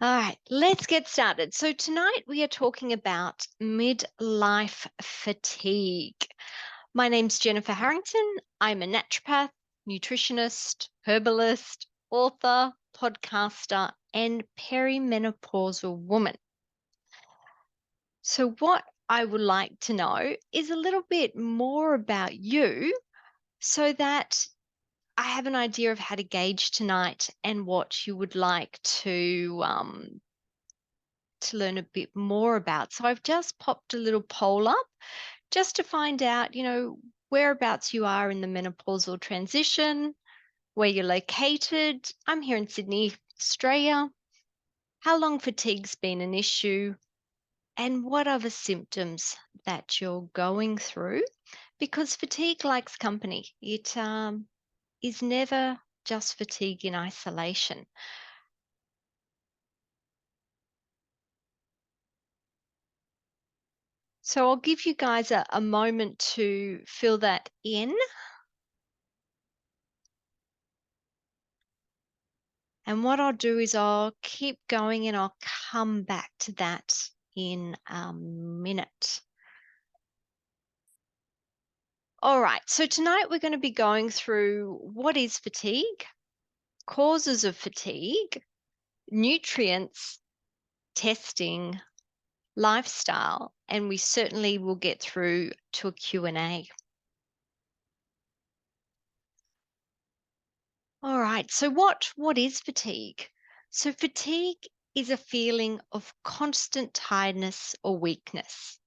All right, let's get started. So tonight we are talking about midlife fatigue. My name's Jennifer Harrington. I'm a naturopath, nutritionist, herbalist, author, podcaster, and perimenopausal woman. So what I would like to know is a little bit more about you so that I have an idea of how to gauge tonight and what you would like to learn a bit more about. So I've just popped a little poll up just to find out, whereabouts you are in the menopausal transition, where you're located. I'm here in Sydney, Australia. How long fatigue's been an issue, and what other symptoms that you're going through? Because fatigue likes company. It is never just fatigue in isolation. So I'll give you guys a moment to fill that in. And what I'll do is I'll keep going and I'll come back to that in a minute. All right, so tonight we're going to be going through what is fatigue, causes of fatigue, nutrients, testing, lifestyle, and we certainly will get through to a Q&A. All right, so what is fatigue? So fatigue is a feeling of constant tiredness or weakness.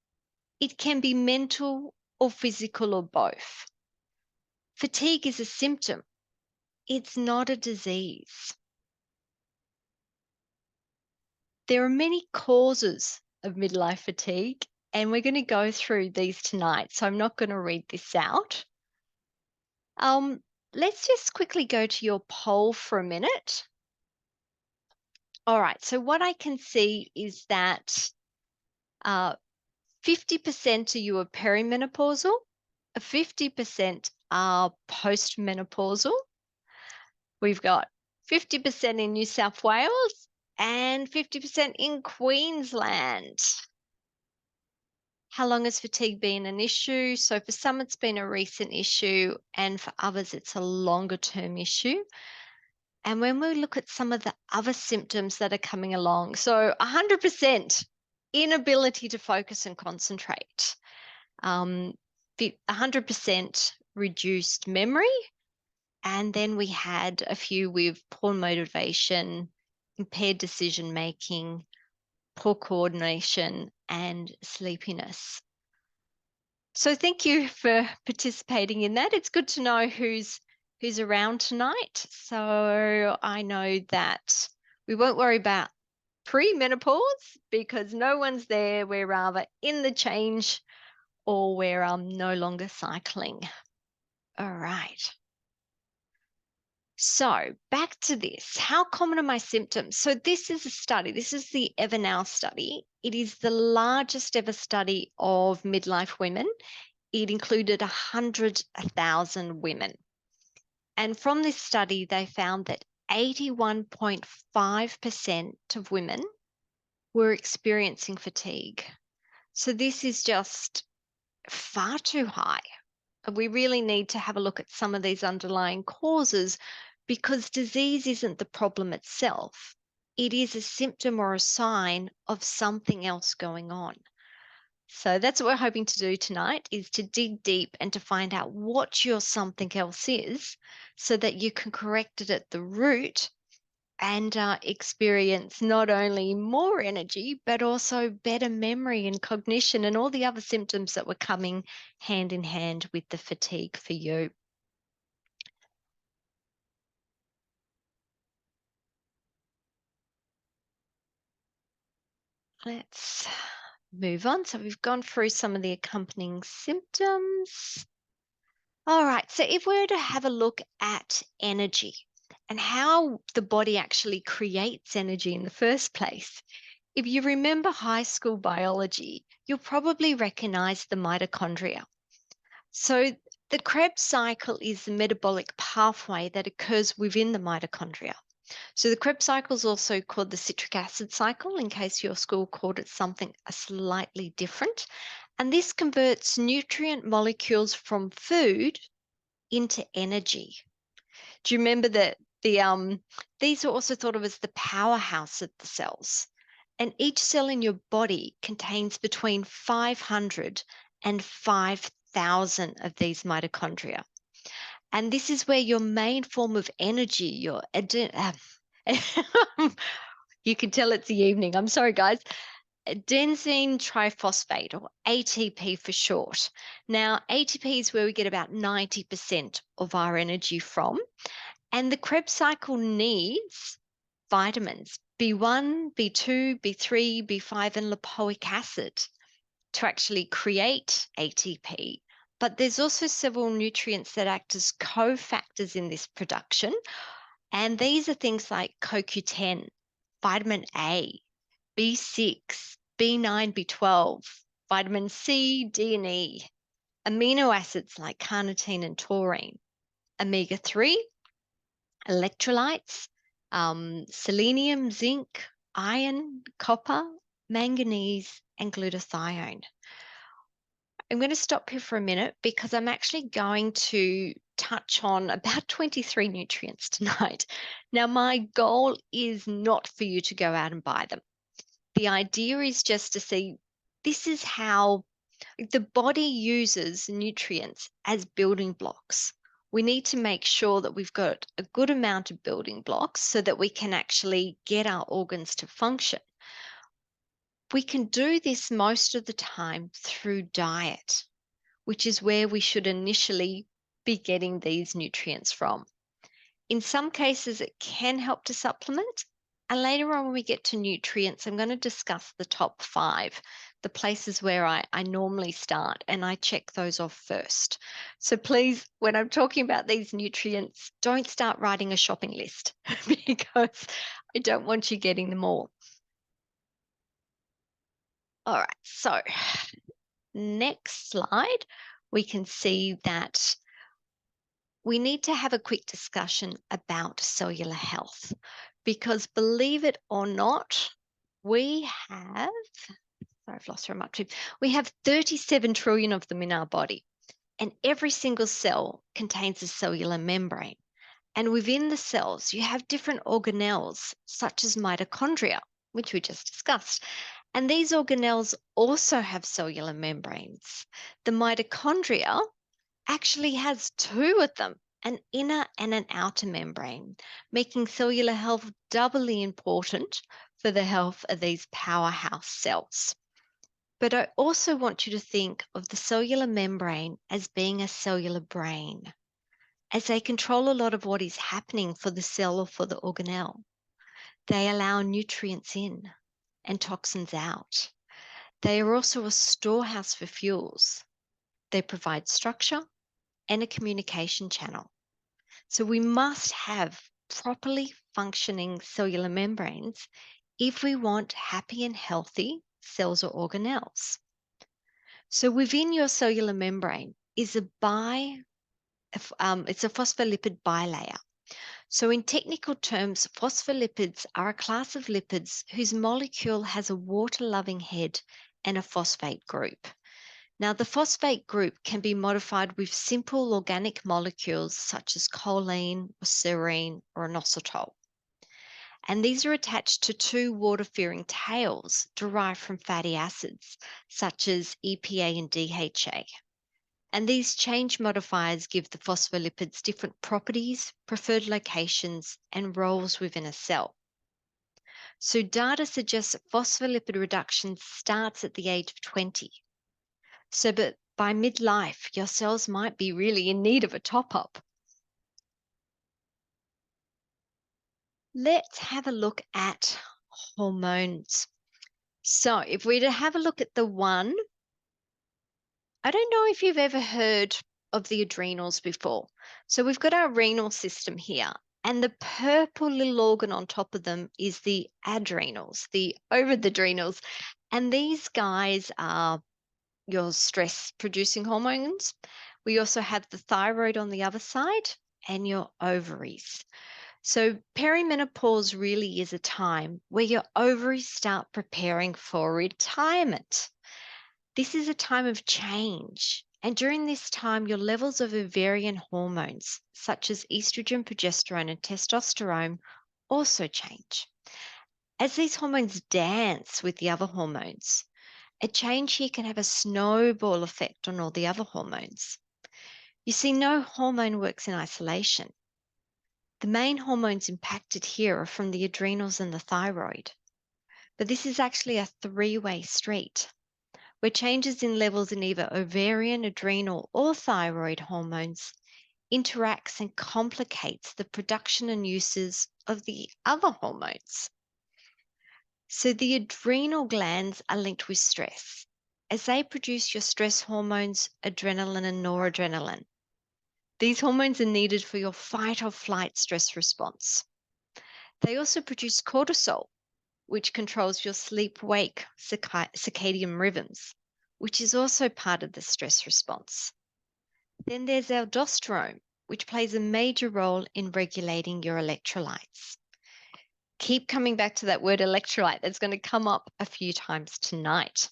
It can be mental or physical or both. Fatigue is a symptom. It's not a disease. There are many causes of midlife fatigue, and we're going to go through these tonight, so I'm not going to read this out. Let's just quickly go to your poll for a minute. All right, so what I can see is that 50% of you are perimenopausal, 50% are postmenopausal. We've got 50% in New South Wales and 50% in Queensland. How long has fatigue been an issue? So for some, it's been a recent issue, and for others, it's a longer term issue. And when we look at some of the other symptoms that are coming along, so 100% inability to focus and concentrate, 100% reduced memory, and then we had a few with poor motivation, impaired decision making, poor coordination, and sleepiness. So thank you for participating in that. It's good to know who's around tonight. So I know that we won't worry about pre-menopause because no one's there. We're rather in the change or we're no longer cycling. All right. So back to this. How common are my symptoms? So this is a study. This is the Evernow study. It is the largest ever study of midlife women. It included 100,000 women. And from this study, they found that 81.5% of women were experiencing fatigue. So this is just far too high. We really need to have a look at some of these underlying causes because disease isn't the problem itself. It is a symptom or a sign of something else going on. So that's what we're hoping to do tonight, is to dig deep and to find out what your something else is so that you can correct it at the root and experience not only more energy, but also better memory and cognition and all the other symptoms that were coming hand in hand with the fatigue for you. Let's move on. So we've gone through some of the accompanying symptoms. All right, so if we were to have a look at energy and how the body actually creates energy in the first place, if you remember high school biology, you'll probably recognize the mitochondria. So the Krebs cycle is the metabolic pathway that occurs within the mitochondria. So the Krebs cycle is also called the citric acid cycle, in case your school called it something slightly different. And this converts nutrient molecules from food into energy. Do you remember that these are also thought of as the powerhouse of the cells? And each cell in your body contains between 500 and 5,000 of these mitochondria. And this is where your main form of energy, you can tell it's the evening. I'm sorry, guys. Adenosine triphosphate, or ATP for short. Now, ATP is where we get about 90% of our energy from. And the Krebs cycle needs vitamins B1, B2, B3, B5, and lipoic acid to actually create ATP. But there's also several nutrients that act as cofactors in this production. And these are things like CoQ10, vitamin A, B6, B9, B12, vitamin C, D, and E, amino acids like carnitine and taurine, omega-3, electrolytes, selenium, zinc, iron, copper, manganese, and glutathione. I'm going to stop here for a minute because I'm actually going to touch on about 23 nutrients tonight. Now, my goal is not for you to go out and buy them. The idea is just to see this is how the body uses nutrients as building blocks. We need to make sure that we've got a good amount of building blocks so that we can actually get our organs to function. We can do this most of the time through diet, which is where we should initially be getting these nutrients from. In some cases, it can help to supplement. And later on, when we get to nutrients, I'm going to discuss the top 5, the places where I normally start, and I check those off first. So please, when I'm talking about these nutrients, don't start writing a shopping list because I don't want you getting them all. All right, so next slide, we can see that we need to have a quick discussion about cellular health because, believe it or not, we have, sorry, I've lost where I'm up to. We have 37 trillion of them in our body, and every single cell contains a cellular membrane. And within the cells, you have different organelles, such as mitochondria, which we just discussed. And these organelles also have cellular membranes. The mitochondria actually has 2 of them, an inner and an outer membrane, making cellular health doubly important for the health of these powerhouse cells. But I also want you to think of the cellular membrane as being a cellular brain, as they control a lot of what is happening for the cell or for the organelle. They allow nutrients in and toxins out. They are also a storehouse for fuels. They provide structure and a communication channel. So we must have properly functioning cellular membranes if we want happy and healthy cells or organelles. So within your cellular membrane is it's a phospholipid bilayer. So in technical terms, phospholipids are a class of lipids whose molecule has a water-loving head and a phosphate group. Now, the phosphate group can be modified with simple organic molecules such as choline or serine or inositol. And these are attached to 2 water-fearing tails derived from fatty acids such as EPA and DHA. And these change modifiers give the phospholipids different properties, preferred locations, and roles within a cell. So data suggests that phospholipid reduction starts at the age of 20. So but by midlife, your cells might be really in need of a top-up. Let's have a look at hormones. So if we were to have a look at the one, I don't know if you've ever heard of the adrenals before. So we've got our renal system here, and the purple little organ on top of them is the adrenals, the ovaadrenals. And these guys are your stress-producing hormones. We also have the thyroid on the other side and your ovaries. So, perimenopause really is a time where your ovaries start preparing for retirement. This is a time of change. And during this time, your levels of ovarian hormones, such as estrogen, progesterone, and testosterone, also change. As these hormones dance with the other hormones, a change here can have a snowball effect on all the other hormones. You see, no hormone works in isolation. The main hormones impacted here are from the adrenals and the thyroid. But this is actually a three-way street where changes in levels in either ovarian, adrenal, or thyroid hormones interacts and complicates the production and uses of the other hormones. So the adrenal glands are linked with stress, as they produce your stress hormones, adrenaline and noradrenaline. These hormones are needed for your fight or flight stress response. They also produce cortisol, which controls your sleep-wake circadian rhythms, which is also part of the stress response. Then there's aldosterone, which plays a major role in regulating your electrolytes. Keep coming back to that word electrolyte. That's going to come up a few times tonight.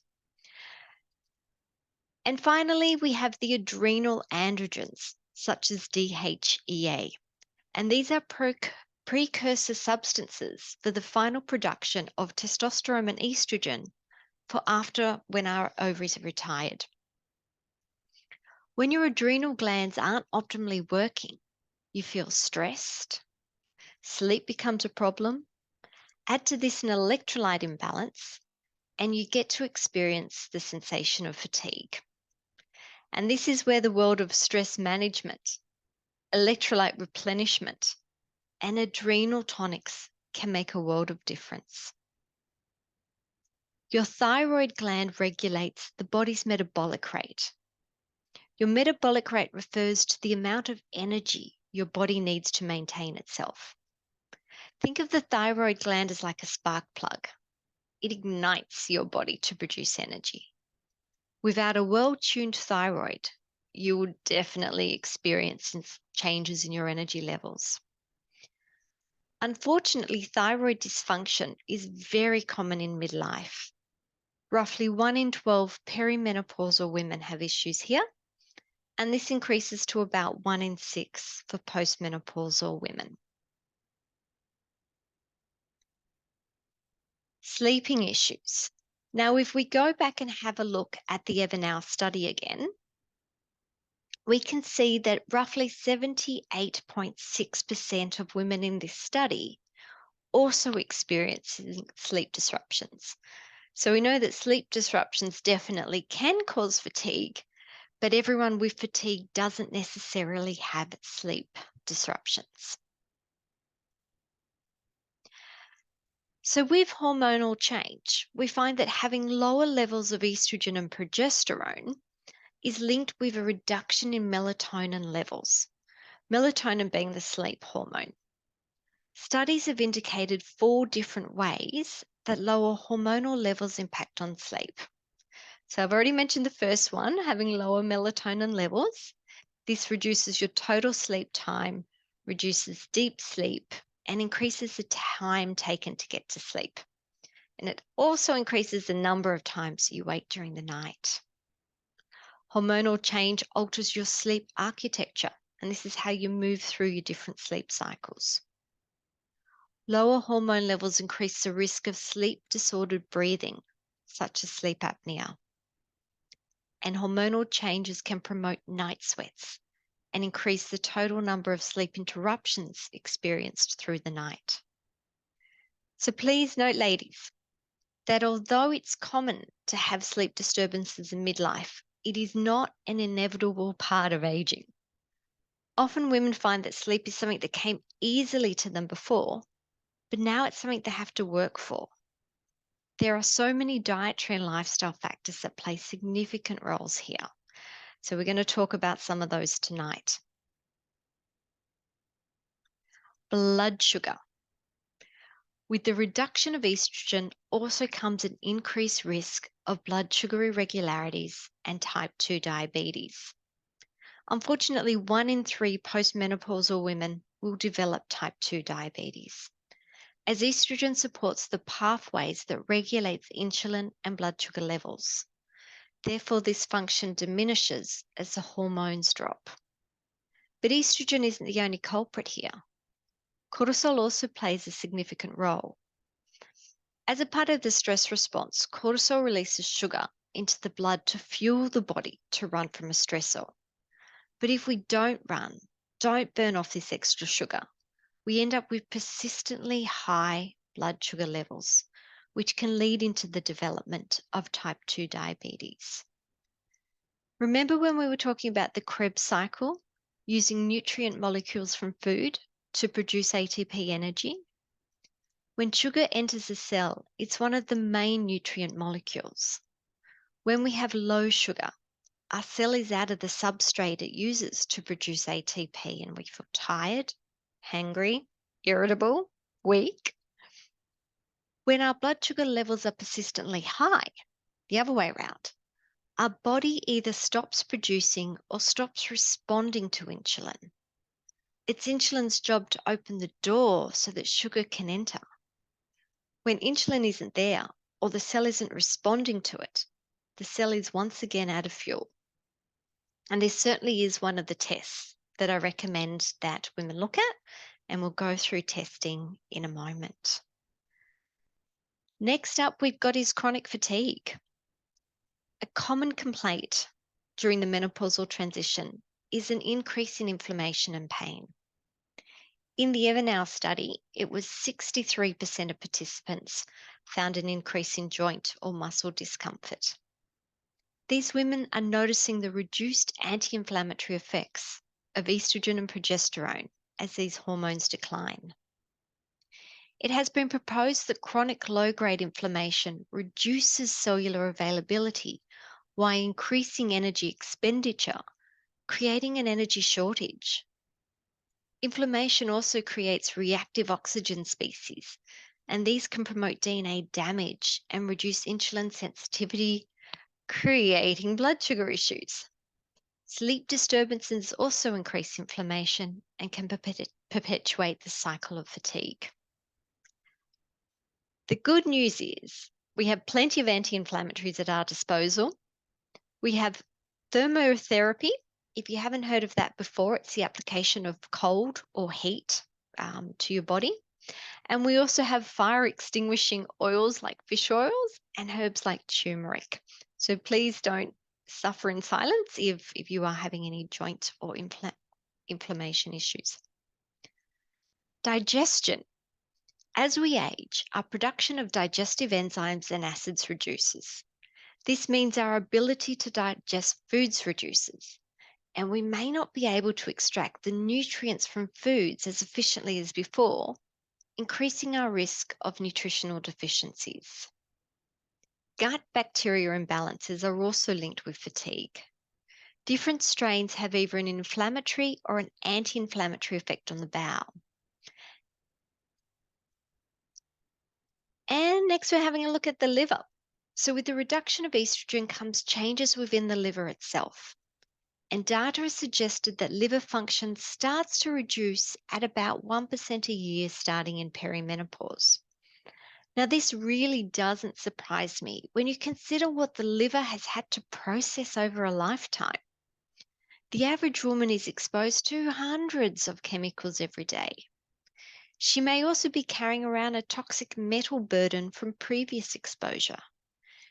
And finally, we have the adrenal androgens, such as DHEA. And these are precursor substances for the final production of testosterone and estrogen for after when our ovaries are retired. When your adrenal glands aren't optimally working, you feel stressed, sleep becomes a problem, add to this an electrolyte imbalance, and you get to experience the sensation of fatigue. And this is where the world of stress management, electrolyte replenishment, and adrenal tonics can make a world of difference. Your thyroid gland regulates the body's metabolic rate. Your metabolic rate refers to the amount of energy your body needs to maintain itself. Think of the thyroid gland as like a spark plug. It ignites your body to produce energy. Without a well-tuned thyroid, you will definitely experience changes in your energy levels. Unfortunately, thyroid dysfunction is very common in midlife. Roughly 1 in 12 perimenopausal women have issues here, and this increases to about 1 in 6 for postmenopausal women. Sleeping issues. Now, if we go back and have a look at the Evernow study again, we can see that roughly 78.6% of women in this study also experiencing sleep disruptions. So we know that sleep disruptions definitely can cause fatigue, but everyone with fatigue doesn't necessarily have sleep disruptions. So with hormonal change, we find that having lower levels of estrogen and progesterone is linked with a reduction in melatonin levels, melatonin being the sleep hormone. Studies have indicated 4 different ways that lower hormonal levels impact on sleep. So I've already mentioned the first one, having lower melatonin levels. This reduces your total sleep time, reduces deep sleep, and increases the time taken to get to sleep. And it also increases the number of times you wake during the night. Hormonal change alters your sleep architecture, and this is how you move through your different sleep cycles. Lower hormone levels increase the risk of sleep-disordered breathing, such as sleep apnea. And hormonal changes can promote night sweats and increase the total number of sleep interruptions experienced through the night. So please note, ladies, that although it's common to have sleep disturbances in midlife, it is not an inevitable part of aging. Often women find that sleep is something that came easily to them before, but now it's something they have to work for. There are so many dietary and lifestyle factors that play significant roles here. So we're going to talk about some of those tonight. Blood sugar. With the reduction of estrogen also comes an increased risk of blood sugar irregularities and type 2 diabetes. Unfortunately, 1 in 3 postmenopausal women will develop type 2 diabetes, as estrogen supports the pathways that regulates insulin and blood sugar levels. Therefore, this function diminishes as the hormones drop. But estrogen isn't the only culprit here. Cortisol also plays a significant role. As a part of the stress response, cortisol releases sugar into the blood to fuel the body to run from a stressor. But if we don't burn off this extra sugar, we end up with persistently high blood sugar levels, which can lead into the development of type 2 diabetes. Remember when we were talking about the Krebs cycle, using nutrient molecules from food to produce ATP energy? When sugar enters a cell, it's one of the main nutrient molecules. When we have low sugar, our cell is out of the substrate it uses to produce ATP, and we feel tired, hangry, irritable, weak. When our blood sugar levels are persistently high, the other way around, our body either stops producing or stops responding to insulin. It's insulin's job to open the door so that sugar can enter. When insulin isn't there or the cell isn't responding to it, the cell is once again out of fuel. And this certainly is one of the tests that I recommend that women look at, and we'll go through testing in a moment. Next up, we've got is chronic fatigue. A common complaint during the menopausal transition is an increase in inflammation and pain. In the Evernow study, it was 63% of participants found an increase in joint or muscle discomfort. These women are noticing the reduced anti-inflammatory effects of estrogen and progesterone as these hormones decline. It has been proposed that chronic low-grade inflammation reduces cellular availability while increasing energy expenditure, creating an energy shortage. Inflammation also creates reactive oxygen species, and these can promote DNA damage and reduce insulin sensitivity, creating blood sugar issues. Sleep disturbances also increase inflammation and can perpetuate the cycle of fatigue. The good news is we have plenty of anti-inflammatories at our disposal. We have thermotherapy. If you haven't heard of that before, it's the application of cold or heat to your body. And we also have fire extinguishing oils like fish oils and herbs like turmeric. So please don't suffer in silence if you are having any joint or inflammation issues. Digestion. As we age, our production of digestive enzymes and acids reduces. This means our ability to digest foods reduces, and we may not be able to extract the nutrients from foods as efficiently as before, increasing our risk of nutritional deficiencies. Gut bacteria imbalances are also linked with fatigue. Different strains have either an inflammatory or an anti-inflammatory effect on the bowel. And next we're having a look at the liver. So with the reduction of estrogen comes changes within the liver itself. And data has suggested that liver function starts to reduce at about 1% a year starting in perimenopause. Now, this really doesn't surprise me when you consider what the liver has had to process over a lifetime. The average woman is exposed to hundreds of chemicals every day. She may also be carrying around a toxic metal burden from previous exposure.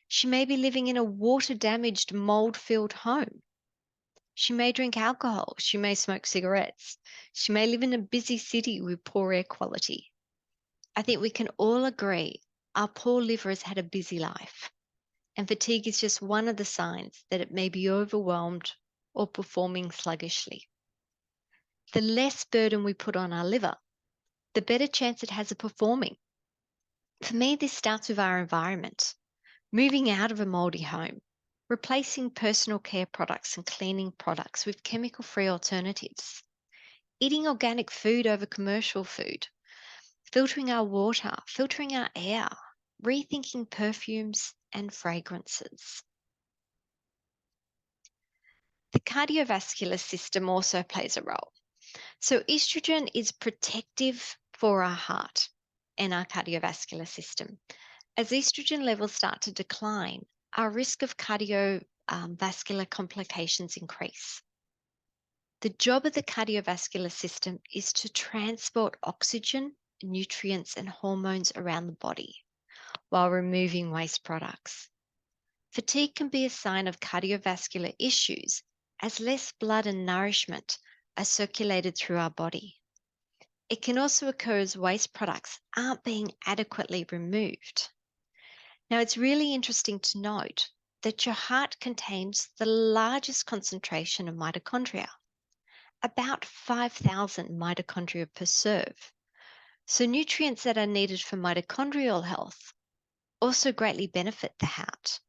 She may be living in a water-damaged, mold-filled home. She may drink alcohol. She may smoke cigarettes. She may live in a busy city with poor air quality. I think we can all agree our poor liver has had a busy life, and fatigue is just one of the signs that it may be overwhelmed or performing sluggishly. The less burden we put on our liver, the better chance it has of performing. For me, this starts with our environment, moving out of a moldy home, replacing personal care products and cleaning products with chemical-free alternatives, eating organic food over commercial food, filtering our water, filtering our air, rethinking perfumes and fragrances. The cardiovascular system also plays a role. So, estrogen is protective for our heart and our cardiovascular system. As estrogen levels start to decline, our risk of cardiovascular complications increase. The job of the cardiovascular system is to transport oxygen, nutrients, and hormones around the body while removing waste products. Fatigue can be a sign of cardiovascular issues as less blood and nourishment are circulated through our body. It can also occur as waste products aren't being adequately removed. Now, it's really interesting to note that your heart contains the largest concentration of mitochondria, about 5,000 mitochondria per serve. So, nutrients that are needed for mitochondrial health also greatly benefit the heart.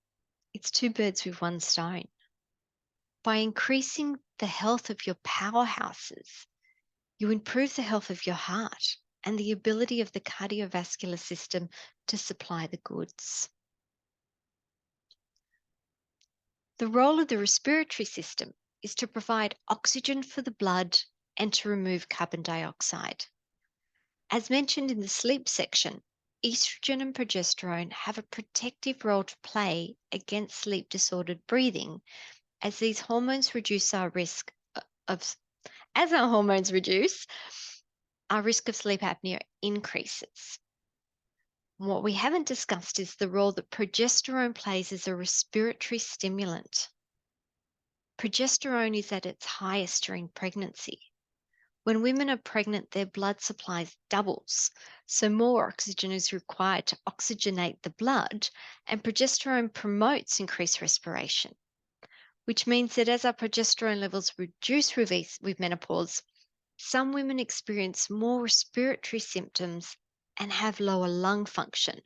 It's two birds with one stone. By increasing the health of your powerhouses, you improve the health of your heart and the ability of the cardiovascular system to supply the goods. The role of the respiratory system is to provide oxygen for the blood and to remove carbon dioxide. As mentioned in the sleep section, estrogen and progesterone have a protective role to play against sleep disordered breathing, as these hormones reduce our risk of as our hormones reduce, our risk of sleep apnea increases. What we haven't discussed is the role that progesterone plays as a respiratory stimulant. Progesterone is at its highest during pregnancy. When women are pregnant, their blood supply doubles, so more oxygen is required to oxygenate the blood, and progesterone promotes increased respiration, which means that as our progesterone levels reduce with menopause, some women experience more respiratory symptoms and have lower lung function,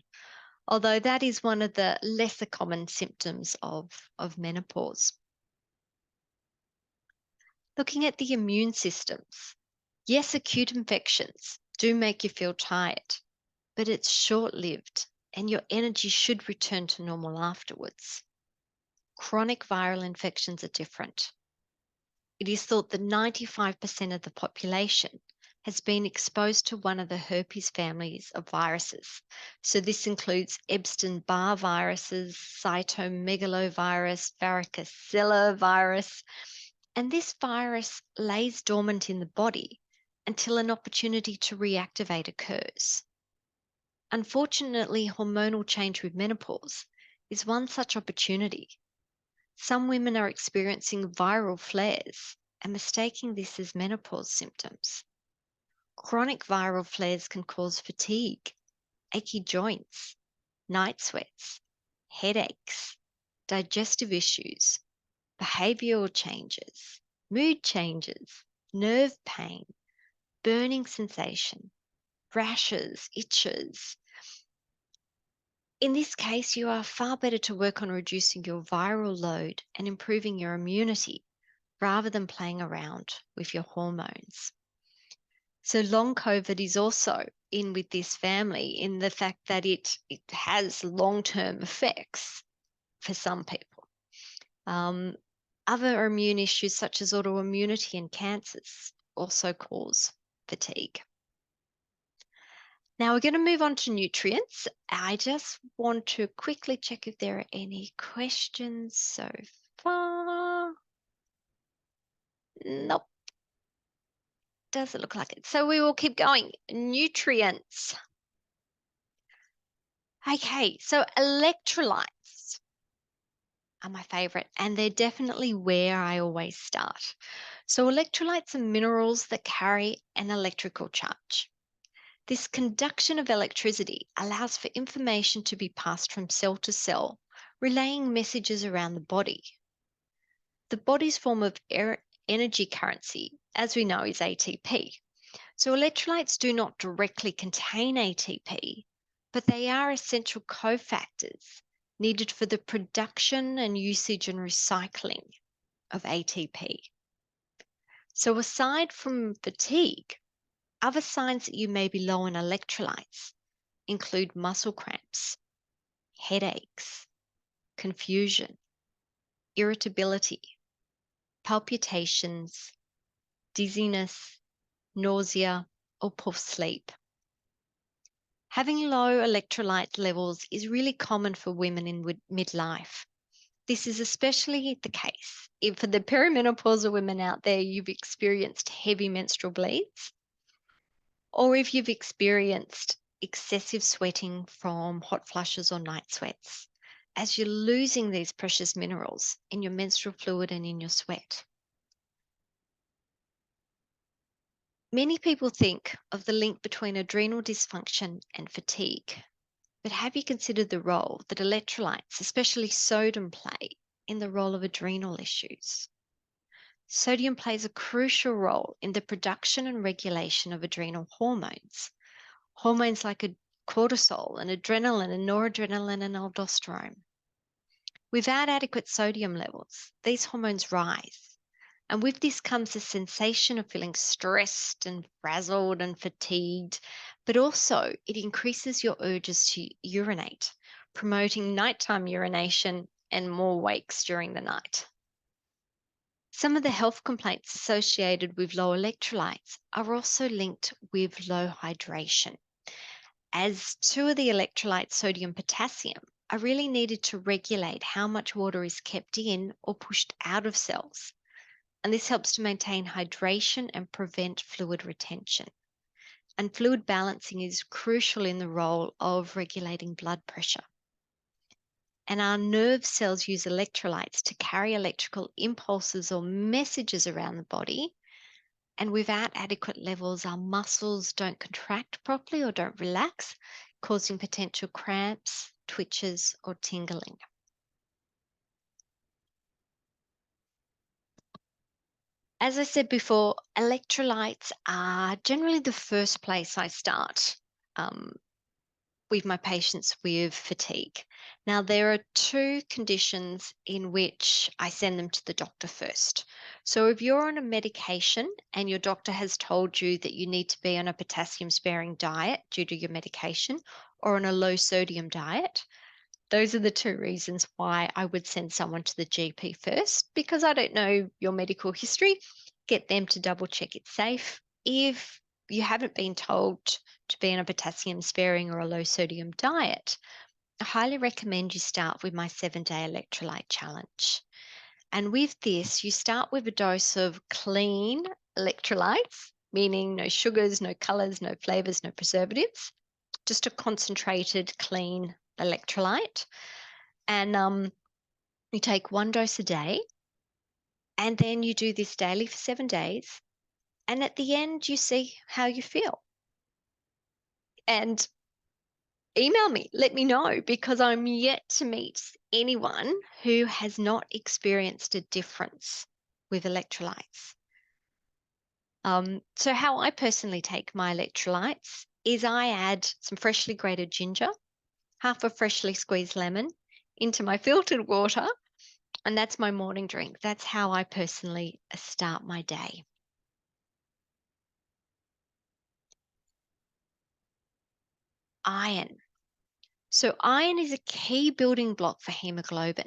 although that is one of the lesser common symptoms of menopause. Looking at the immune systems, yes, acute infections do make you feel tired, but it's short-lived and your energy should return to normal afterwards. Chronic viral infections are different. It is thought that 95% of the population has been exposed to one of the herpes families of viruses. So this includes Epstein-Barr viruses, cytomegalovirus, varicocele virus, and this virus lays dormant in the body until an opportunity to reactivate occurs. Unfortunately, hormonal change with menopause is one such opportunity. Some women are experiencing viral flares and mistaking this as menopause symptoms. Chronic viral flares can cause fatigue, achy joints, night sweats, headaches, digestive issues, behavioral changes, mood changes, nerve pain, burning sensation, rashes, itches. In this case, you are far better to work on reducing your viral load and improving your immunity rather than playing around with your hormones. So long COVID is also in with this family in the fact that it has long-term effects for some people. Other immune issues such as autoimmunity and cancers also cause fatigue. Now we're going to move on to nutrients. I just want to quickly check if there are any questions so far. Nope. Doesn't look like it. So we will keep going. Nutrients. Okay, so electrolytes are my favorite, and they're definitely where I always start. So electrolytes are minerals that carry an electrical charge. This conduction of electricity allows for information to be passed from cell to cell, relaying messages around the body. The body's form of energy currency, as we know, is ATP. So electrolytes do not directly contain ATP, but they are essential cofactors needed for the production and usage and recycling of ATP. So aside from fatigue, other signs that you may be low in electrolytes include muscle cramps, headaches, confusion, irritability, palpitations, dizziness, nausea, or poor sleep. Having low electrolyte levels is really common for women in midlife. This is especially the case if for the perimenopausal women out there, you've experienced heavy menstrual bleeds, or if you've experienced excessive sweating from hot flushes or night sweats, as you're losing these precious minerals in your menstrual fluid and in your sweat. Many people think of the link between adrenal dysfunction and fatigue, but have you considered the role that electrolytes, especially sodium, play in the role of adrenal issues? Sodium plays a crucial role in the production and regulation of adrenal hormones. Hormones like cortisol and adrenaline and noradrenaline and aldosterone. Without adequate sodium levels, these hormones rise. And with this comes a sensation of feeling stressed and frazzled and fatigued, but also it increases your urges to urinate, promoting nighttime urination and more wakes during the night. Some of the health complaints associated with low electrolytes are also linked with low hydration, as two of the electrolytes, sodium and potassium, are really needed to regulate how much water is kept in or pushed out of cells. And this helps to maintain hydration and prevent fluid retention. And fluid balancing is crucial in the role of regulating blood pressure. And our nerve cells use electrolytes to carry electrical impulses or messages around the body. And without adequate levels, our muscles don't contract properly or don't relax, causing potential cramps, twitches, or tingling. As I said before, electrolytes are generally the first place I start with my patients with fatigue. Now, there are two conditions in which I send them to the doctor first. So if you're on a medication and your doctor has told you that you need to be on a potassium-sparing diet due to your medication or on a low-sodium diet, those are the two reasons why I would send someone to the GP first, because I don't know your medical history. Get them to double check it's safe. If you haven't been told to be on a potassium sparing or a low sodium diet, I highly recommend you start with my 7-day electrolyte challenge. And with this, you start with a dose of clean electrolytes, meaning no sugars, no colors, no flavors, no preservatives, just a concentrated, clean electrolyte. And you take 1 dose a day, and then you do this daily for 7 days. And at the end, you see how you feel. And email me, let me know, because I'm yet to meet anyone who has not experienced a difference with electrolytes. So how I personally take my electrolytes is I add some freshly grated ginger, half a freshly squeezed lemon into my filtered water, and that's my morning drink. That's how I personally start my day. Iron. So iron is a key building block for hemoglobin.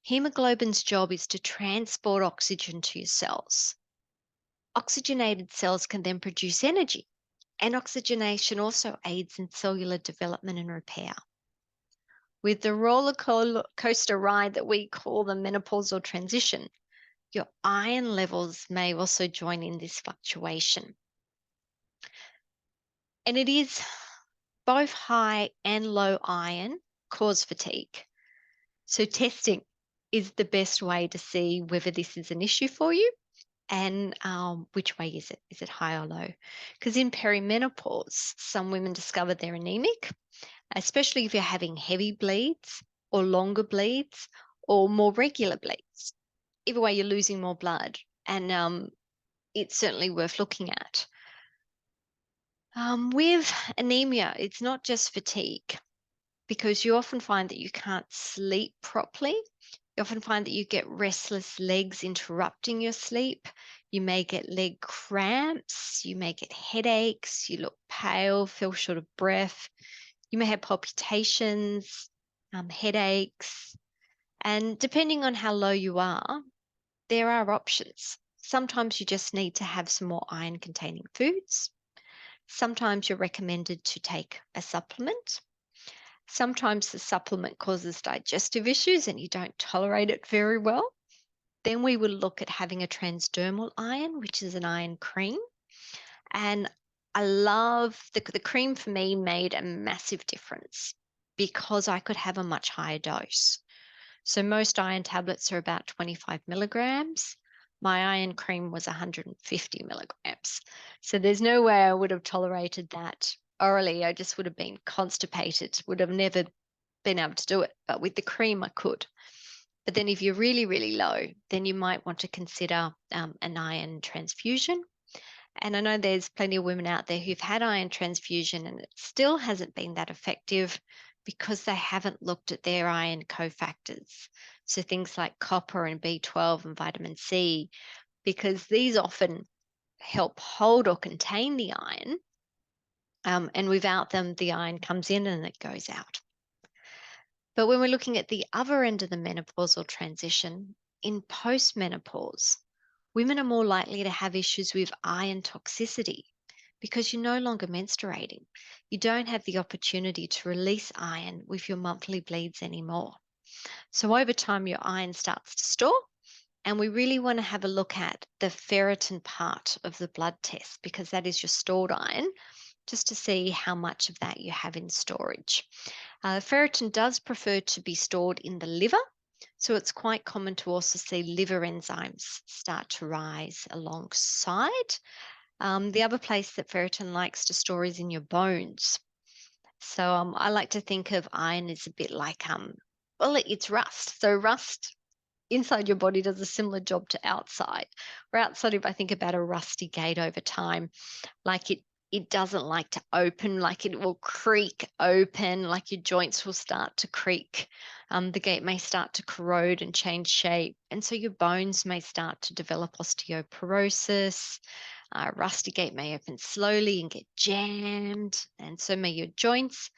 Hemoglobin's job is to transport oxygen to your cells. Oxygenated cells can then produce energy, and oxygenation also aids in cellular development and repair. With the roller coaster ride that we call the menopausal transition, your iron levels may also join in this fluctuation. And it is both high and low iron cause fatigue. So testing is the best way to see whether this is an issue for you and which way is it? Is it high or low? Because in perimenopause, some women discover they're anemic, especially if you're having heavy bleeds or longer bleeds or more regular bleeds. Either way, you're losing more blood, and it's certainly worth looking at. With anemia, it's not just fatigue, because you often find that you can't sleep properly. You often find that you get restless legs interrupting your sleep. You may get leg cramps. You may get headaches. You look pale, feel short of breath. You may have palpitations, headaches. And depending on how low you are, there are options. Sometimes you just need to have some more iron-containing foods. Sometimes you're recommended to take a supplement. Sometimes the supplement causes digestive issues and you don't tolerate it very well. Then we will look at having a transdermal iron, which is an iron cream. And I love the cream for me made a massive difference because I could have a much higher dose. So most iron tablets are about 25 milligrams. My iron cream was 150 milligrams. So there's no way I would have tolerated that orally. I just would have been constipated, would have never been able to do it. But with the cream, I could. But then if you're really, really low, then you might want to consider an iron transfusion. And I know there's plenty of women out there who've had iron transfusion and it still hasn't been that effective because they haven't looked at their iron cofactors. So things like copper and B12 and vitamin C, because these often help hold or contain the iron. And without them, the iron comes in and it goes out. But when we're looking at the other end of the menopausal transition, in postmenopause, women are more likely to have issues with iron toxicity because you're no longer menstruating. You don't have the opportunity to release iron with your monthly bleeds anymore. So over time, your iron starts to store. And we really want to have a look at the ferritin part of the blood test because that is your stored iron, just to see how much of that you have in storage. Ferritin does prefer to be stored in the liver, so it's quite common to also see liver enzymes start to rise alongside. The other place that ferritin likes to store is in your bones. So I like to think of iron as a bit like well, it's rust. So rust inside your body does a similar job to outside. Or outside, if I think about a rusty gate over time, like it doesn't like to open, like it will creak open, like your joints will start to creak. The gate may start to corrode and change shape. And so your bones may start to develop osteoporosis. Rusty gate may open slowly and get jammed. And so may your joints.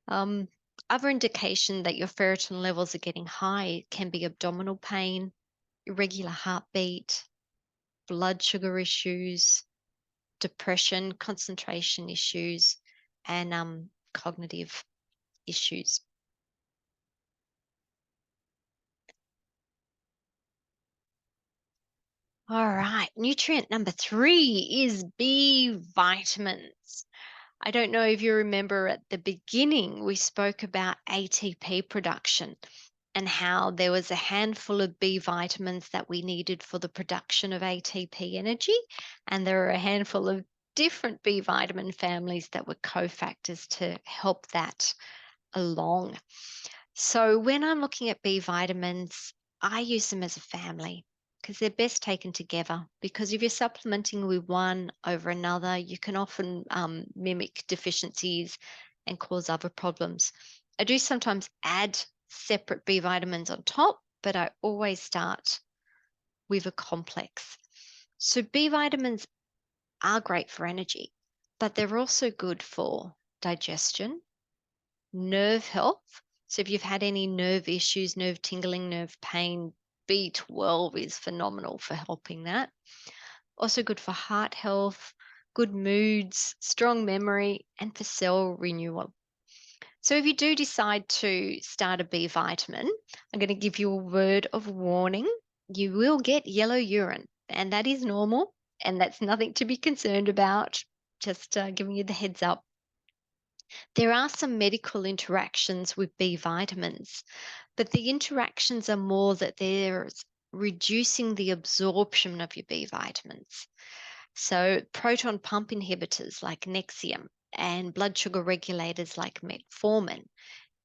Um, Other indication that your ferritin levels are getting high can be abdominal pain, irregular heartbeat, blood sugar issues, depression, concentration issues, and cognitive issues. All right, nutrient number 3 is B vitamins. I don't know if you remember at the beginning, we spoke about ATP production and how there was a handful of B vitamins that we needed for the production of ATP energy. And there are a handful of different B vitamin families that were cofactors to help that along. So when I'm looking at B vitamins, I use them as a family because they're best taken together. Because if you're supplementing with one over another, you can often mimic deficiencies and cause other problems. I do sometimes add separate B vitamins on top, but I always start with a complex. So B vitamins are great for energy, but they're also good for digestion, nerve health. So if you've had any nerve issues, nerve tingling, nerve pain, B12 is phenomenal for helping that. Also good for heart health, good moods, strong memory, and for cell renewal. So if you do decide to start a B vitamin, I'm going to give you a word of warning. You will get yellow urine, and that is normal, and that's nothing to be concerned about. Just giving you the heads up. There are some medical interactions with B vitamins, but the interactions are more that there's reducing the absorption of your B vitamins. So, proton pump inhibitors like Nexium and blood sugar regulators like metformin,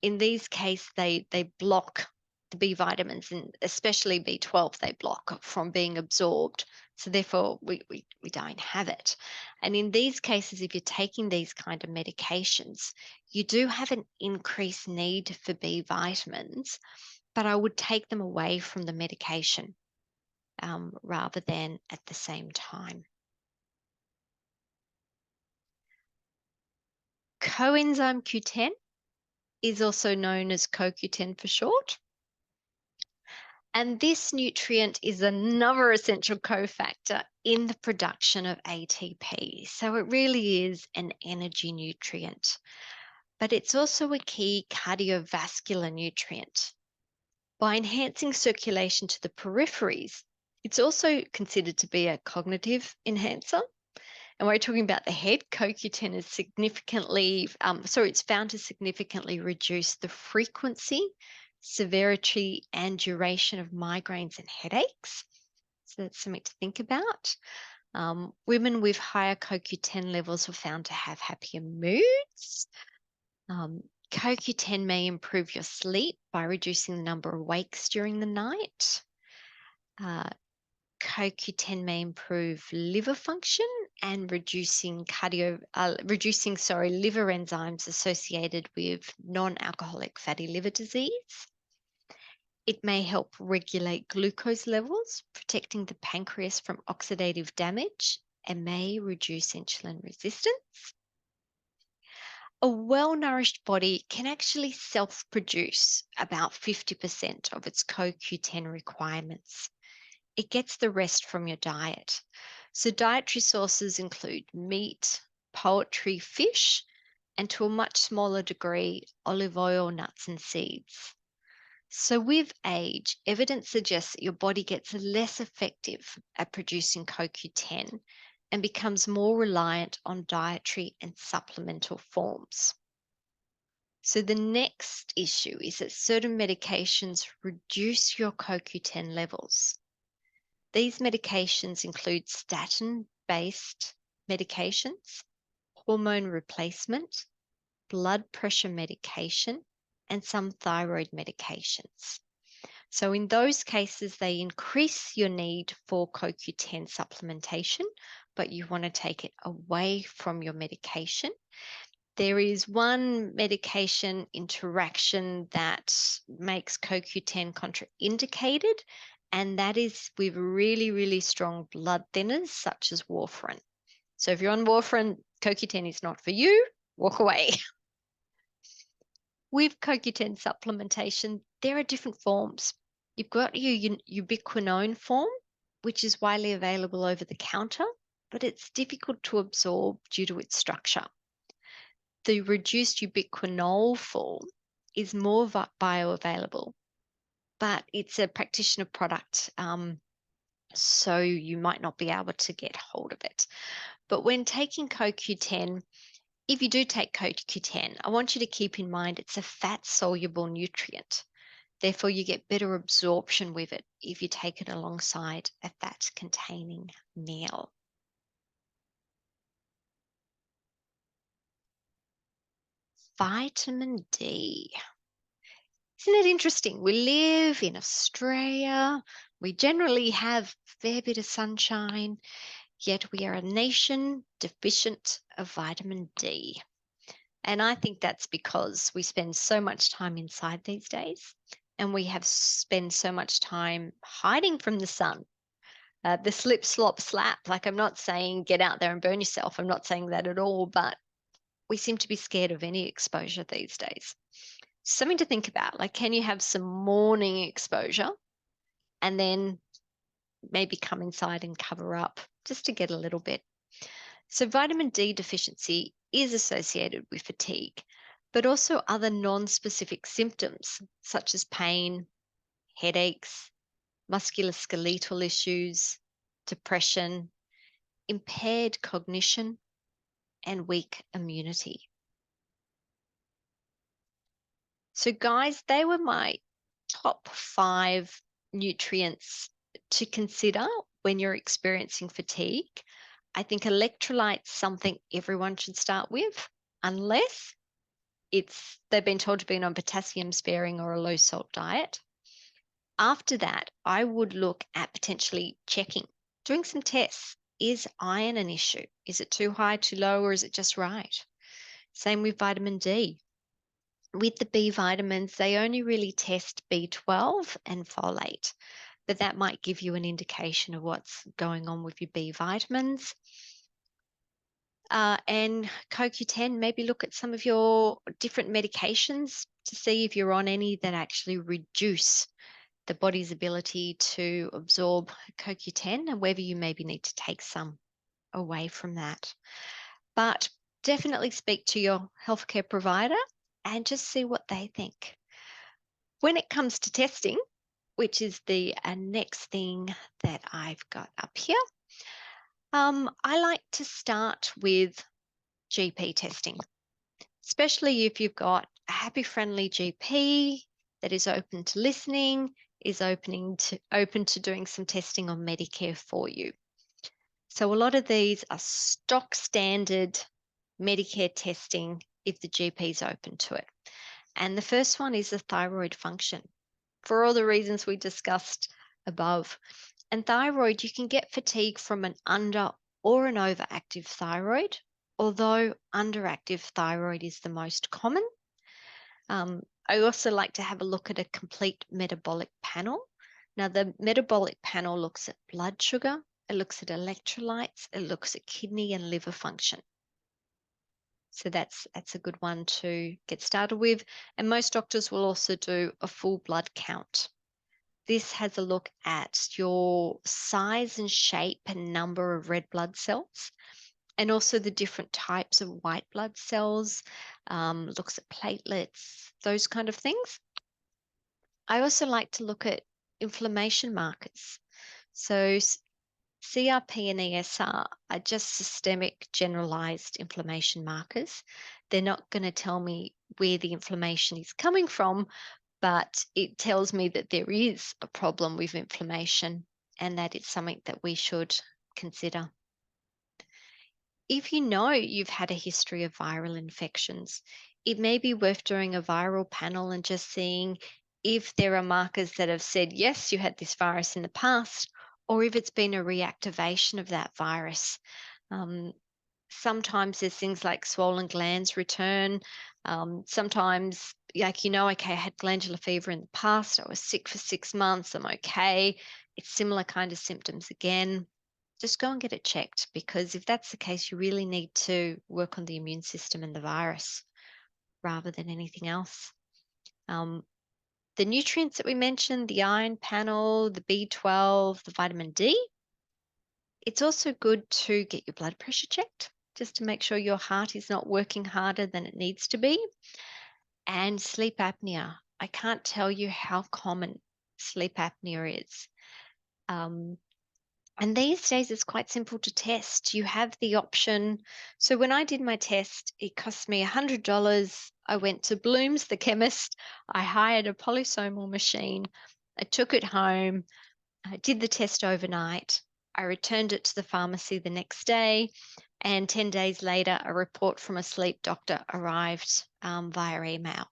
in these cases, they block the B vitamins and especially B12, they block from being absorbed. So therefore, we don't have it. And in these cases, if you're taking these kind of medications, you do have an increased need for B vitamins, but I would take them away from the medication rather than at the same time. Coenzyme Q10 is also known as CoQ10 for short. And this nutrient is another essential cofactor in the production of ATP. So it really is an energy nutrient, but it's also a key cardiovascular nutrient. By enhancing circulation to the peripheries, it's also considered to be a cognitive enhancer. And we're talking about the head. CoQ10 is it's found to significantly reduce the frequency, severity, and duration of migraines and headaches. So that's something to think about. Women with higher CoQ10 levels were found to have happier moods. CoQ10 may improve your sleep by reducing the number of wakes during the night. CoQ10 may improve liver function and reducing liver enzymes associated with non-alcoholic fatty liver disease. It may help regulate glucose levels, protecting the pancreas from oxidative damage, and may reduce insulin resistance. A well-nourished body can actually self-produce about 50% of its CoQ10 requirements. It gets the rest from your diet. So dietary sources include meat, poultry, fish, and to a much smaller degree, olive oil, nuts, and seeds. So with age, evidence suggests that your body gets less effective at producing CoQ10 and becomes more reliant on dietary and supplemental forms. So the next issue is that certain medications reduce your CoQ10 levels. These medications include statin-based medications, hormone replacement, blood pressure medication, and some thyroid medications. So in those cases, they increase your need for CoQ10 supplementation, but you want to take it away from your medication. There is one medication interaction that makes CoQ10 contraindicated, and that is with really, really strong blood thinners such as warfarin. So if you're on warfarin, CoQ10 is not for you, walk away. With CoQ10 supplementation, there are different forms. You've got your ubiquinone form, which is widely available over the counter, but it's difficult to absorb due to its structure. The reduced ubiquinol form is more bioavailable, but it's a practitioner product, so you might not be able to get hold of it. But when taking CoQ10, if you do take CoQ10, I want you to keep in mind it's a fat-soluble nutrient. Therefore, you get better absorption with it if you take it alongside a fat-containing meal. Vitamin D. Isn't it interesting? We live in Australia. We generally have a fair bit of sunshine, yet we are a nation deficient of vitamin D. And I think that's because we spend so much time inside these days, and we have spent so much time hiding from the sun. The slip, slop, slap. Like, I'm not saying get out there and burn yourself. I'm not saying that at all, but we seem to be scared of any exposure these days. Something to think about. Like, can you have some morning exposure and then maybe come inside and cover up just to get a little bit? So vitamin D deficiency is associated with fatigue, but also other non-specific symptoms such as pain, headaches, musculoskeletal issues, depression, impaired cognition, and weak immunity. So guys, they were my top 5 nutrients to consider when you're experiencing fatigue. I think electrolytes something everyone should start with, unless they've been told to be on potassium sparing or a low salt diet. After that, I would look at potentially doing some tests. Is iron an issue? Is it too high, too low, or is it just right? Same with vitamin D. With the B vitamins, they only really test B12 and folate, but that might give you an indication of what's going on with your B vitamins. And CoQ10, maybe look at some of your different medications to see if you're on any that actually reduce the body's ability to absorb CoQ10 and whether you maybe need to take some away from that. But definitely speak to your healthcare provider and just see what they think. When it comes to testing, which is the next thing that I've got up here, I like to start with GP testing, especially if you've got a happy, friendly GP that is open to listening, is open to doing some testing on Medicare for you. So a lot of these are stock standard Medicare testing if the GP is open to it. And the first one is the thyroid function, for all the reasons we discussed above. And thyroid, you can get fatigue from an under or an overactive thyroid, although underactive thyroid is the most common. I also like to have a look at a complete metabolic panel. Now, the metabolic panel looks at blood sugar, it looks at electrolytes, it looks at kidney and liver function. So that's a good one to get started with. And most doctors will also do a full blood count. This has a look at your size and shape and number of red blood cells, and also the different types of white blood cells, looks at platelets, those kind of things. I also like to look at inflammation markers. So CRP and ESR are just systemic generalized inflammation markers. They're not going to tell me where the inflammation is coming from, but it tells me that there is a problem with inflammation and that it's something that we should consider. If you know you've had a history of viral infections, it may be worth doing a viral panel and just seeing if there are markers that have said, yes, you had this virus in the past, or if it's been a reactivation of that virus. Sometimes there's things like swollen glands return. Sometimes, like, okay, I had glandular fever in the past. I was sick for 6 months. I'm okay. It's similar kind of symptoms again. Just go and get it checked, because if that's the case, you really need to work on the immune system and the virus rather than anything else. The nutrients that we mentioned, the iron panel, the B12, the vitamin D, it's also good to get your blood pressure checked, just to make sure your heart is not working harder than it needs to be. And sleep apnea. I can't tell you how common sleep apnea is. And these days it's quite simple to test. You have the option. So when I did my test, it cost me $100. I went to Bloom's, the chemist. I hired a polysomal machine. I took it home. I did the test overnight. I returned it to the pharmacy the next day. And 10 days later, a report from a sleep doctor arrived via email.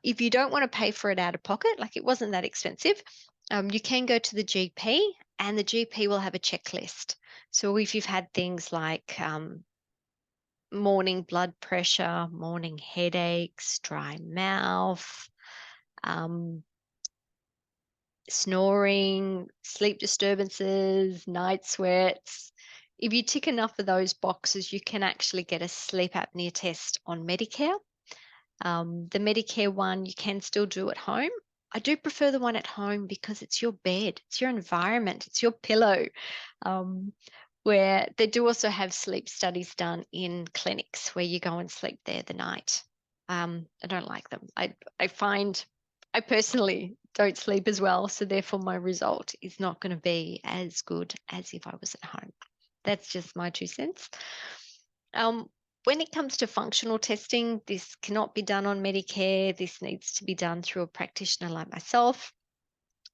If you don't want to pay for it out of pocket, like it wasn't that expensive, you can go to the GP, and the GP will have a checklist. So if you've had things like morning blood pressure, morning headaches, dry mouth, snoring, sleep disturbances, night sweats, if you tick enough of those boxes, you can actually get a sleep apnea test on Medicare. The Medicare one you can still do at home. I do prefer the one at home because it's your bed, it's your environment, it's your pillow. Where they do also have sleep studies done in clinics where you go and sleep there the night. I don't like them. I find I personally don't sleep as well, so therefore my result is not going to be as good as if I was at home. That's just my 2 cents. When it comes to functional testing, this cannot be done on Medicare. This needs to be done through a practitioner like myself.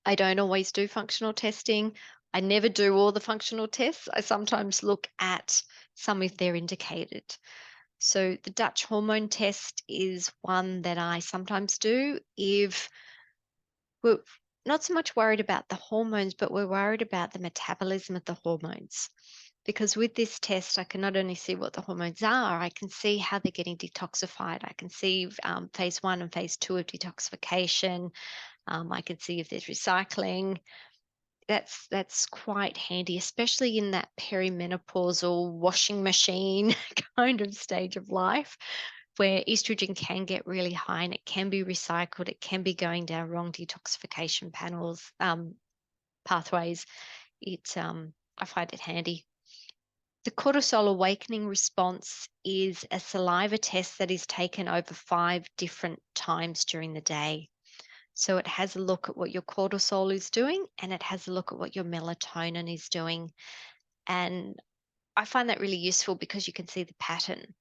I don't always do functional testing. I never do all the functional tests. I sometimes look at some if they're indicated. So the Dutch hormone test is one that I sometimes do if we're not so much worried about the hormones, but we're worried about the metabolism of the hormones. Because with this test, I can not only see what the hormones are, I can see how they're getting detoxified. I can see phase 1 and phase 2 of detoxification. I can see if there's recycling. That's quite handy, especially in that perimenopausal washing machine kind of stage of life, where estrogen can get really high and it can be recycled. It can be going down wrong detoxification pathways. I find it handy. The cortisol awakening response is a saliva test that is taken over 5 different times during the day. So it has a look at what your cortisol is doing and it has a look at what your melatonin is doing. And I find that really useful because you can see the pattern.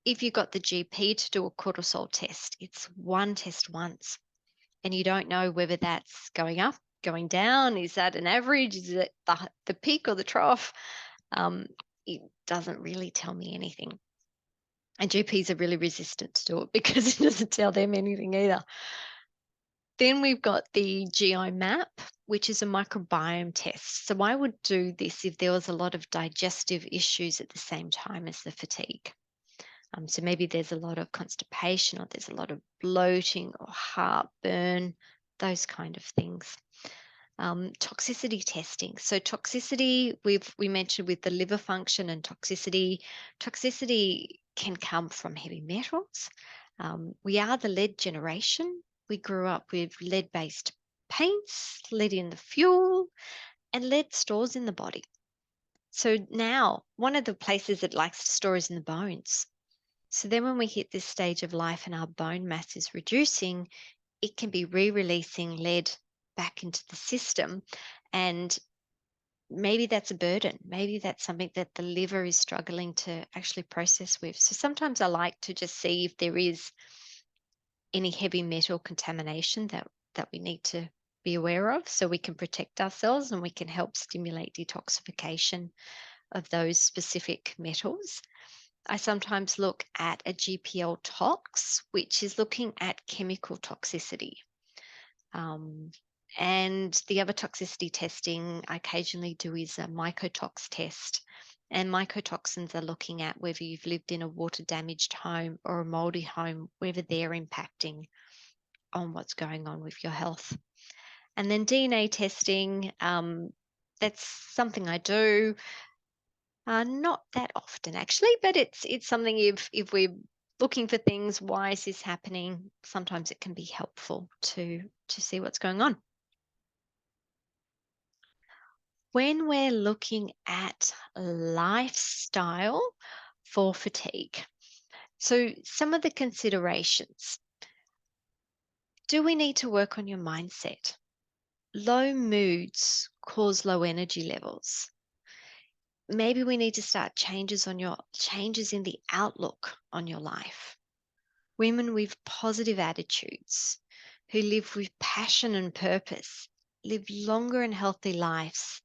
If you got the GP to do a cortisol test, it's one test once, and you don't know whether that's going up, going down. Is that an average? Is it the peak or the trough? It doesn't really tell me anything. And GPs are really resistant to do it because it doesn't tell them anything either. Then we've got the GI map, which is a microbiome test. So I would do this if there was a lot of digestive issues at the same time as the fatigue. So maybe there's a lot of constipation or there's a lot of bloating or heartburn, those kind of things. Toxicity testing. So toxicity, we mentioned with the liver function and toxicity. Toxicity can come from heavy metals. We are the lead generation. We grew up with lead-based paints, lead in the fuel, and lead stores in the body. So now one of the places it likes to store is in the bones. So then when we hit this stage of life and our bone mass is reducing, it can be re-releasing lead back into the system. And maybe that's a burden. Maybe that's something that the liver is struggling to actually process with. So sometimes I like to just see if there is any heavy metal contamination that we need to be aware of so we can protect ourselves and we can help stimulate detoxification of those specific metals. I sometimes look at a GPL tox, which is looking at chemical toxicity. And the other toxicity testing I occasionally do is a mycotox test. And mycotoxins are looking at whether you've lived in a water damaged home or a moldy home, whether they're impacting on what's going on with your health. And then DNA testing, that's something I do. Not that often actually, but it's something if we're looking for things, why is this happening? Sometimes it can be helpful to see what's going on. When we're looking at lifestyle for fatigue, so some of the considerations. Do we need to work on your mindset? Low moods cause low energy levels. Maybe we need to start changes in the outlook on your life. Women with positive attitudes who live with passion and purpose live longer and healthy lives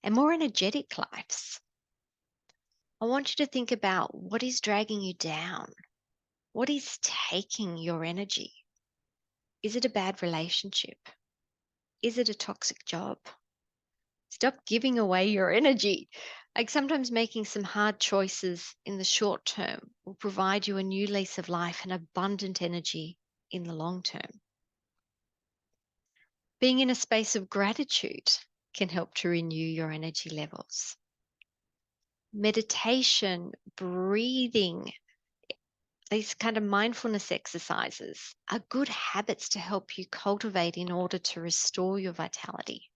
and more energetic lives. I want you to think about what is dragging you down. What is taking your energy? Is it a bad relationship? Is it a toxic job? Stop giving away your energy. Like sometimes making some hard choices in the short term will provide you a new lease of life and abundant energy in the long term. Being in a space of gratitude can help to renew your energy levels. Meditation, breathing, these kind of mindfulness exercises are good habits to help you cultivate in order to restore your vitality.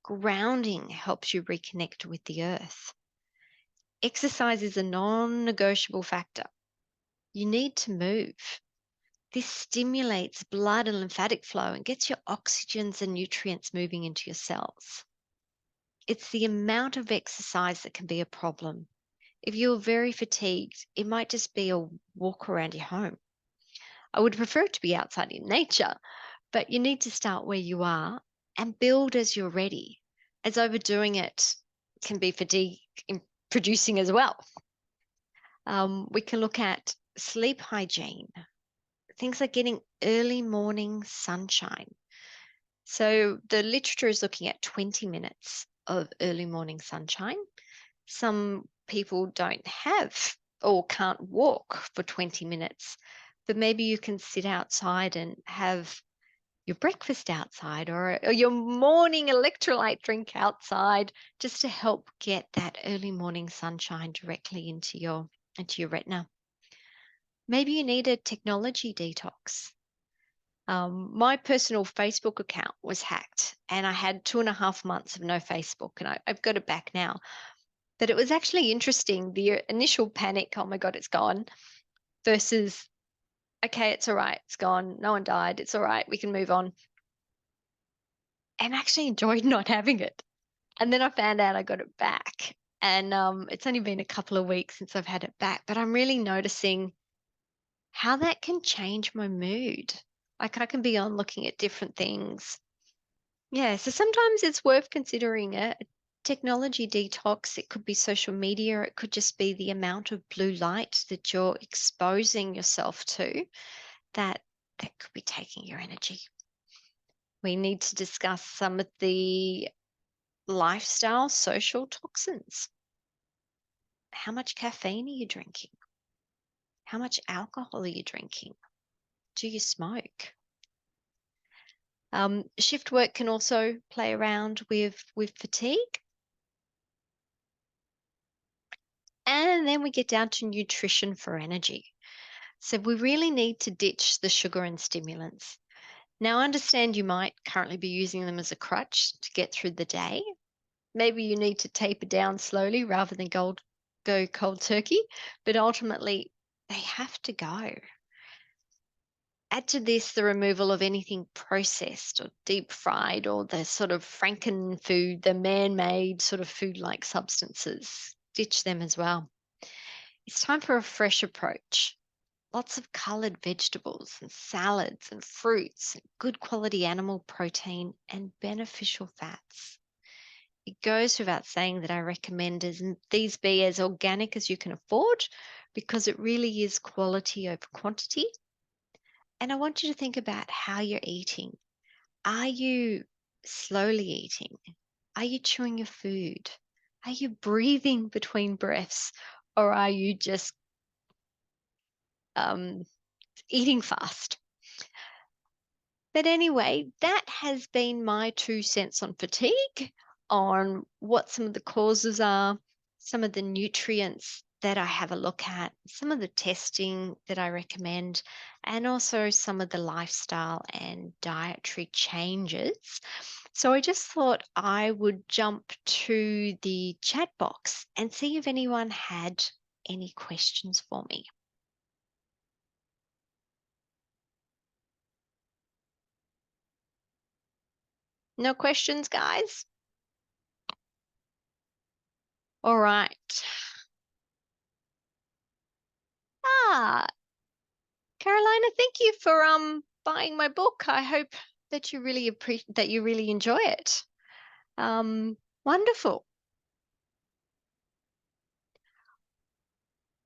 Grounding helps you reconnect with the earth. Exercise is a non-negotiable factor. You need to move. This stimulates blood and lymphatic flow and gets your oxygens and nutrients moving into your cells. It's the amount of exercise that can be a problem. If you're very fatigued, it might just be a walk around your home. I would prefer it to be outside in nature, but you need to start where you are and build as you're ready, as overdoing it can be fatigue producing as well. We can look at sleep hygiene, things like getting early morning sunshine. So the literature is looking at 20 minutes of early morning sunshine. Some people don't have or can't walk for 20 minutes, but maybe you can sit outside and have your breakfast outside or your morning electrolyte drink outside just to help get that early morning sunshine directly into your retina. Maybe you need a technology detox. My personal Facebook account was hacked and I had 2.5 months of no Facebook, and I've got it back now. But it was actually interesting. The initial panic, oh my God, it's gone, versus, okay, it's all right, it's gone. No one died. It's all right. We can move on. And I actually enjoyed not having it. And then I found out I got it back. And it's only been a couple of weeks since I've had it back, but I'm really noticing how that can change my mood. Like I can be on looking at different things. Yeah, so sometimes it's worth considering a technology detox. It could be social media, it could just be the amount of blue light that you're exposing yourself to that that could be taking your energy. We need to discuss some of the lifestyle social toxins. How much caffeine are you drinking? How much alcohol are you drinking? Do you smoke? Shift work can also play around with fatigue. And then we get down to nutrition for energy. So we really need to ditch the sugar and stimulants. Now, I understand you might currently be using them as a crutch to get through the day. Maybe you need to taper down slowly rather than go cold turkey, but ultimately they have to go. Add to this the removal of anything processed or deep fried or the sort of Franken food, the man made sort of food like substances. Ditch them as well. It's time for a fresh approach. Lots of colored vegetables and salads and fruits and good quality animal protein and beneficial fats. It goes without saying that I recommend these be as organic as you can afford because it really is quality over quantity. And I want you to think about how you're eating. Are you slowly eating? Are you chewing your food? Are you breathing between breaths? Or are you just um, eating fast? But anyway, that has been my 2 cents on fatigue, on what some of the causes are, some of the nutrients that I have a look at, some of the testing that I recommend, and also some of the lifestyle and dietary changes. So I just thought I would jump to the chat box and see if anyone had any questions for me. No questions, guys? All right. Ah, Carolina, thank you for buying my book. I hope that you really enjoy it. Wonderful.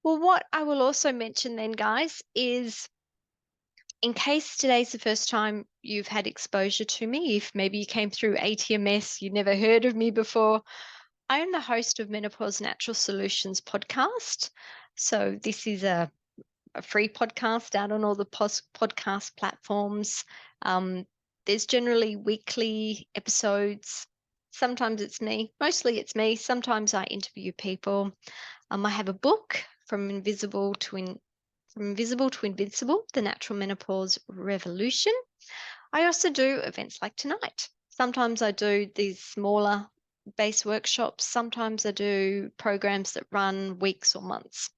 Well, what I will also mention then, guys, is in case today's the first time you've had exposure to me, if maybe you came through ATMS, you never heard of me before, I am the host of Menopause Natural Solutions podcast. So this is a free podcast out on all the podcast platforms. Um, there's generally weekly episodes. Sometimes it's me, mostly it's me. Sometimes I interview people. I have a book from invisible to invincible: the natural menopause revolution. I also do events like tonight. Sometimes I do these smaller base workshops. Sometimes I do programs that run weeks or months.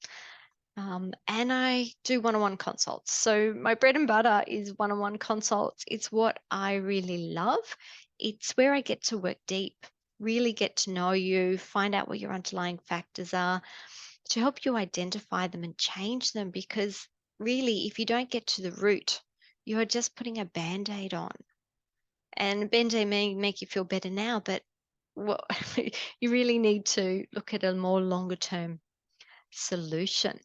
And I do one-on-one consults. So my bread and butter is one-on-one consults. It's what I really love. It's where I get to work deep, really get to know you, find out what your underlying factors are, to help you identify them and change them. Because really, if you don't get to the root, you are just putting a band-aid on. And a band-aid may make you feel better now, but what you really need to look at a more longer term solution.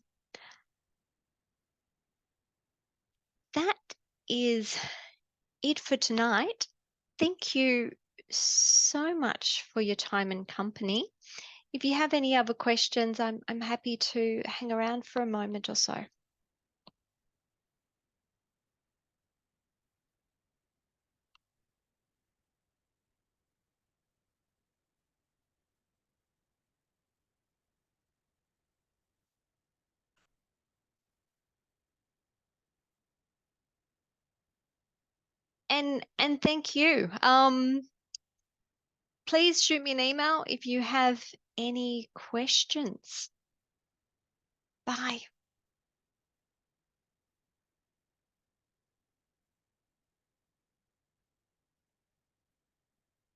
That is it for tonight. Thank you so much for your time and company. If you have any other questions, I'm happy to hang around for a moment or so. And thank you. Please shoot me an email if you have any questions. Bye.